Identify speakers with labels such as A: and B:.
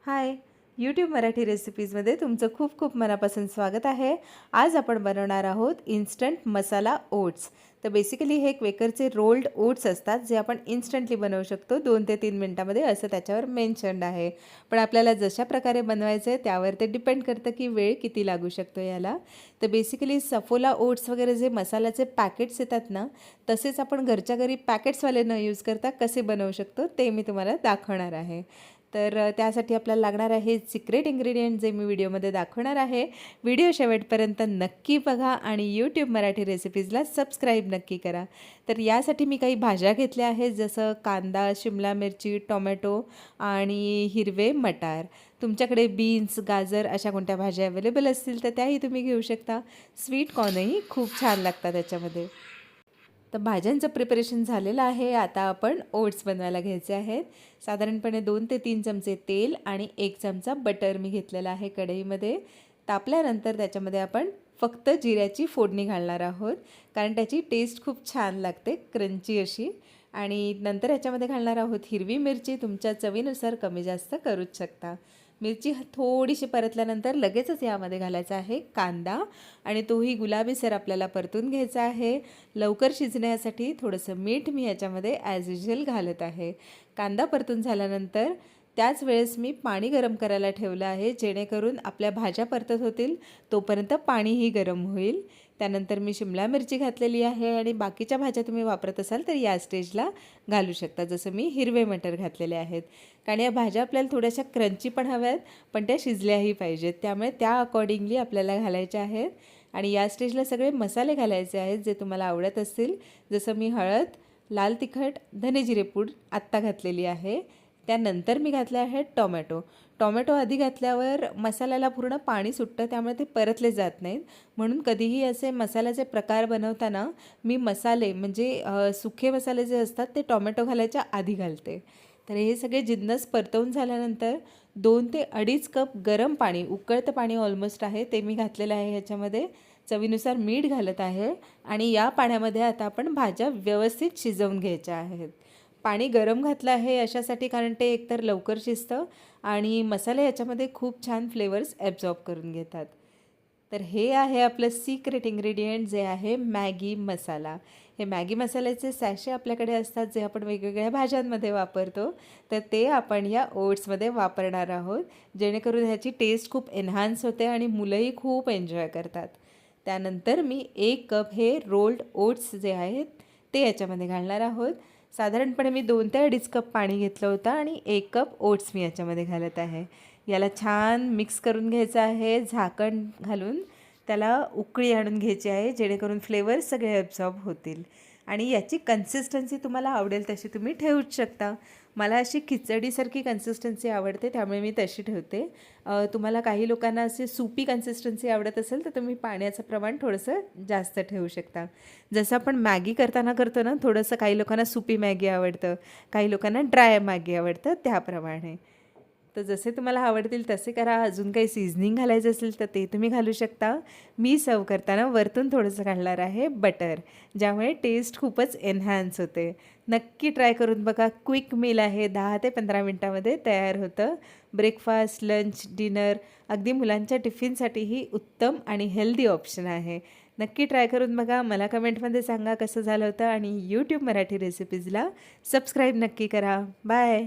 A: Hi YouTube Marathi रेसिपीजमध्ये तुमचं खूप खूप मनापासून स्वागत आहे। आज आपण बनवणार आहोत इन्स्टंट मसाला ओट्स। तर बेसिकली हे क्वेकरचे रोल्ड ओट्स असतात जे आपण इन्स्टंटली बनवू शकतो 2 ते 3 मिनिटांमध्ये असं त्याच्यावर मेन्शन्ड आहे। पण आपल्याला जशा प्रकारे बनवायचं आहे त्यावर ते डिपेंड करतं की वेळ किती लागू शकतो याला। तर बेसिकली सफोला ओट्स वगैरे जे मसाल्याचे पॅकेट्स येतात ना, तसेच आपण घरच्या घरी पॅकेट्सवाले न यूज करता कसे बनवू शकतो ते मी तुम्हाला दाखवणार आहे। तर त्यासाठी आपल्याला लागणार आहे सिक्रेट इन्ग्रेडियंट जे मी व्हिडिओमध्ये दाखवणार आहे। व्हिडिओ शेवटपर्यंत नक्की बघा आणि यूट्यूब मराठी रेसिपीजला सबस्क्राईब नक्की करा। तर यासाठी मी काही भाज्या घेतल्या आहेत जसं कांदा, शिमला मिरची, टोमॅटो आणि हिरवे मटार। तुमच्याकडे बीन्स, गाजर अशा कोणत्या भाज्या अवेलेबल असतील तर त्याही तुम्ही घेऊ शकता। स्वीट कॉर्नही खूप छान लागतात त्याच्यामध्ये। तर भाज्यांचं प्रिपरेशन झालेलं आहे। आता आपण ओट्स बनवायला घ्यायचे आहेत। साधारणपणे 2 ते 3 चमचे तेल आणि 1 चमचा बटर मी घेतलेला आहे कढईमध्ये। तापल्यानंतर त्याच्यामध्ये आपण फक्त जिऱ्याची फोडणी घालणार आहोत, कारण त्याची टेस्ट खूप छान लागते, क्रंची अशी। आणि नंतर याच्यामध्ये घालणार आहोत हिरवी मिरची, तुमच्या चवीनुसार कमी जास्त करूच शकता। मिरची थोडीशी परतल्यानंतर लगेचच यामध्ये घालायचा आहे कांदा आणि तोही गुलाबीसर आपल्याला परतून घ्यायचा आहे। लवकर शिजण्यासाठी थोडंसं मीठ मी याच्यामध्ये ॲज युजल घालत आहे। कांदा परतून झाल्यानंतर त्याच वेळेस मी पाणी गरम करायला ठेवलं आहे, जेणेकरून आपल्या भाज्या परतत होतील तोपर्यंत पाणीही गरम होईल। त्यानंतर मी शिमला मिरची घातलेली आहे आणि बाकीच्या भाज्या तुम्ही वापरत असाल तर या स्टेजला घालू शकता, जसं मी हिरवे मटर घातलेले आहेत। कारण या भाज्या आपल्याला थोड्याशा क्रंची पण हव्यात, पण त्या शिजल्याही पाहिजेत, त्यामुळे त्या अकॉर्डिंगली आपल्याला घालायच्या आहेत। आणि या स्टेजला सगळे मसाले घालायचे आहेत जे तुम्हाला आवडत असतील, जसं मी हळद, लाल तिखट, धने जिरे पूड आत्ता घातलेली आहे। त्यानंतर मी घातले आहे टोमॅटो। टोमॅटो आधी घातल्यावर मसाल्याला पूर्ण पाणी सुटतं, त्यामुळे ते परतले जात नाहीत। म्हणून कधीही असे मसाल्याचे प्रकार बनवताना मी मसाले म्हणजे सुखे मसाले जे असतात ते टोमॅटो घालायच्या आधी घालते। तर हे सगळे जिन्नस परतवून झाल्यानंतर 2 ते 2.5 कप गरम पाणी, उकळतं पाणी ऑलमोस्ट आहे ते मी घातलेलं आहे ह्याच्यामध्ये। चवीनुसार मीठ घालत आहे आणि या पाण्यामध्ये आता आपण भाज्या व्यवस्थित शिजवून घ्यायच्या आहेत। पाणी गरम घातलं आहे अशासाठी कारण ते एकतर लवकर शिजतं आणि मसाले याच्यामध्ये खूप छान फ्लेवर्स ॲब्झॉर्ब करून घेतात। तर हे आहे आपलं सिक्रेट इन्ग्रेडियंट जे आहे मॅगी मसाला। हे मॅगी मसाल्याचे सॅशे आपल्याकडे असतात जे आपण वेगवेगळ्या भाज्यांमध्ये वापरतो, तर ते आपण या ओट्समध्ये वापरणार आहोत, जेणेकरून ह्याची टेस्ट खूप एन्हान्स होते आणि मुलंही खूप एन्जॉय करतात। त्यानंतर मी 1 कप हे रोल्ड ओट्स जे आहेत ते याच्यामध्ये घालणार आहोत। साधारणपणे मी 2 ते 2.5 कप पाणी घेतलं होतं आणि 1 कप ओट्स मी याच्यामध्ये घालत आहे। याला छान मिक्स करून घ्यायचं आहे, झाकण घालून त्याला उकळी आणून घ्यायची आहे, जेणेकरून फ्लेवर्स सगळे ॲब्झॉर्ब होतील। आणि याची कन्सिस्टन्सी तुम्हाला आवडेल तशी तुम्ही ठेवूच शकता। मला अशी खिचडीसारखी कन्सिस्टन्सी आवडते, त्यामुळे मी तशी ठेवते। तुम्हाला काही लोकांना अशी सुपी कन्सिस्टन्सी आवडत असेल तर तुम्ही पाण्याचं प्रमाण थोडंसं जास्त ठेवू शकता। जसं आपण मॅगी करताना करतो ना, थोडंसं काही लोकांना सुपी मॅगी आवडतं, काही लोकांना ड्राय मॅगी आवडतं, त्याप्रमाणे। तर जसे तुम्हाला आवडतील तसे करा। अजून काही सीझनिंग घालायचं असेल तर ते तुम्ही घालू शकता। मी सर्व करताना वरतून थोडंसं घालणार आहे बटर, ज्यामुळे टेस्ट खूपच एन्हान्स होते। नक्की ट्राय करून बघा। क्विक मील आहे, 10 ते 15 मिनटामध्ये तयार होतं। ब्रेकफास्ट, लंच, डिनर अगदी मुलांच्या टिफिनसाठीही उत्तम आणि हेल्दी ऑप्शन आहे। नक्की ट्राय करून बघा। मला कमेंटमध्ये सांगा कसं झालं होतं आणि यूट्यूब मराठी रेसिपीजला सबस्क्राईब नक्की करा। बाय।